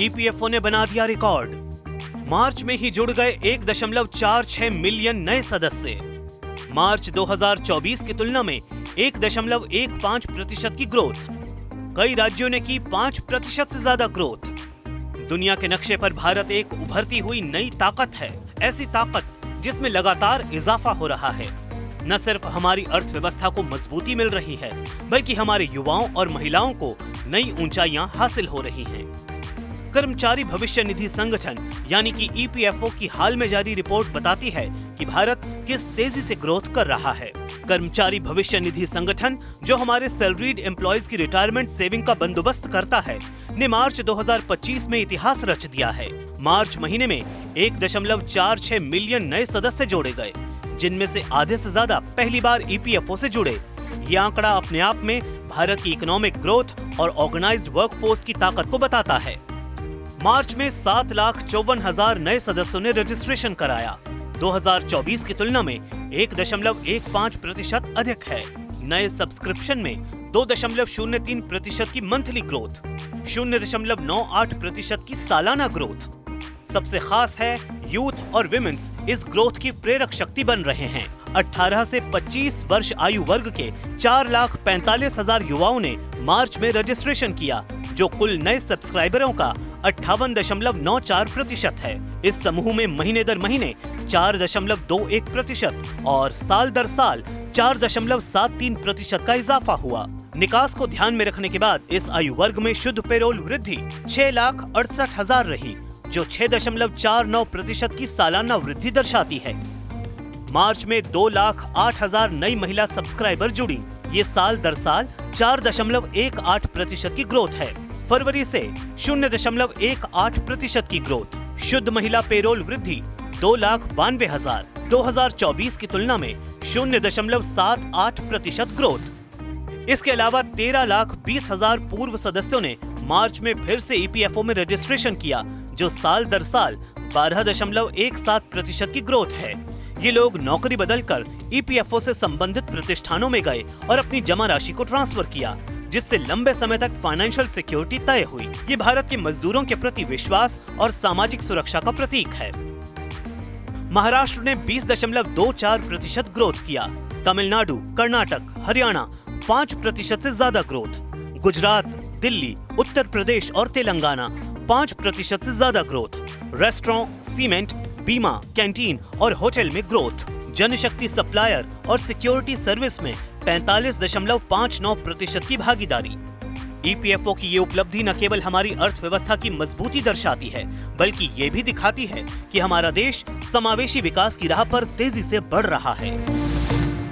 EPFO ने बना दिया रिकॉर्ड। मार्च में ही जुड़ गए 1.46 मिलियन नए सदस्य। मार्च 2024 की तुलना में 1.15% की ग्रोथ। कई राज्यों ने की 5% से ज्यादा ग्रोथ। दुनिया के नक्शे पर भारत एक उभरती हुई नई ताकत है, ऐसी ताकत जिसमें लगातार इजाफा हो रहा है। न सिर्फ हमारी अर्थव्यवस्था को मजबूती मिल रही है, बल्कि हमारे युवाओं और महिलाओं को नई ऊंचाइयां हासिल हो रही हैं। कर्मचारी भविष्य निधि संगठन यानी कि ईपीएफओ की हाल में जारी रिपोर्ट बताती है कि भारत किस तेजी से ग्रोथ कर रहा है। कर्मचारी भविष्य निधि संगठन, जो हमारे सैलरीड एम्प्लॉयज की रिटायरमेंट सेविंग का बंदोबस्त करता है, ने मार्च 2025 में इतिहास रच दिया है। मार्च महीने में 1.46 मिलियन नए सदस्य जोड़े गए, जिनमें से आधे से ज्यादा पहली बार ईपीएफओ से जुड़े। ये आंकड़ा अपने आप में भारत की इकोनॉमिक ग्रोथ और ऑर्गेनाइज्ड वर्कफोर्स की ताकत को बताता है। मार्च में 7,54,000 नए सदस्यों ने रजिस्ट्रेशन कराया। 2024 की तुलना में 1.15% अधिक है। नए सब्सक्रिप्शन में 2.03% की मंथली ग्रोथ, 0.98% की सालाना ग्रोथ। सबसे खास है, यूथ और विमेंस इस ग्रोथ की प्रेरक शक्ति बन रहे हैं। 18 से 25 वर्ष आयु वर्ग के 4,45,000 युवाओं ने मार्च में रजिस्ट्रेशन किया, जो कुल नए सब्सक्राइबरों का 58.94% है। इस समूह में महीने दर महीने 4.21% और साल दर साल 4.73% का इजाफा हुआ। निकास को ध्यान में रखने के बाद इस आयु वर्ग में शुद्ध पेरोल वृद्धि 6,68,000 रही, जो 6.49% की सालाना वृद्धि दर्शाती है। मार्च में 2,08,000 नई महिला सब्सक्राइबर जुड़ी। ये साल दर साल 4.18% की ग्रोथ है। फरवरी से 0.18% की ग्रोथ। शुद्ध महिला पेरोल वृद्धि 2,92,000, 2024 की तुलना में 0.78% ग्रोथ। इसके अलावा 13,20,000 पूर्व सदस्यों ने मार्च में फिर से ईपीएफओ में रजिस्ट्रेशन किया, जो साल दर साल 12.17% की ग्रोथ है। ये लोग नौकरी बदलकर ईपीएफओ से संबंधित प्रतिष्ठानों में गए और अपनी जमा राशि को ट्रांसफर किया, जिससे लंबे समय तक फाइनेंशियल सिक्योरिटी तय हुई। ये भारत के मजदूरों के प्रति विश्वास और सामाजिक सुरक्षा का प्रतीक है। महाराष्ट्र ने 20.24% ग्रोथ किया। तमिलनाडु, कर्नाटक, हरियाणा 5% से ज्यादा ग्रोथ। गुजरात, दिल्ली, उत्तर प्रदेश और तेलंगाना 5% से ज्यादा ग्रोथ। रेस्टोरेंट, सीमेंट, बीमा, कैंटीन और होटल में ग्रोथ। जनशक्ति सप्लायर और सिक्योरिटी सर्विस में 45.59% की भागीदारी। ईपीएफओ की ये उपलब्धि न केवल हमारी अर्थव्यवस्था की मजबूती दर्शाती है, बल्कि ये भी दिखाती है कि हमारा देश समावेशी विकास की राह पर तेजी से बढ़ रहा है।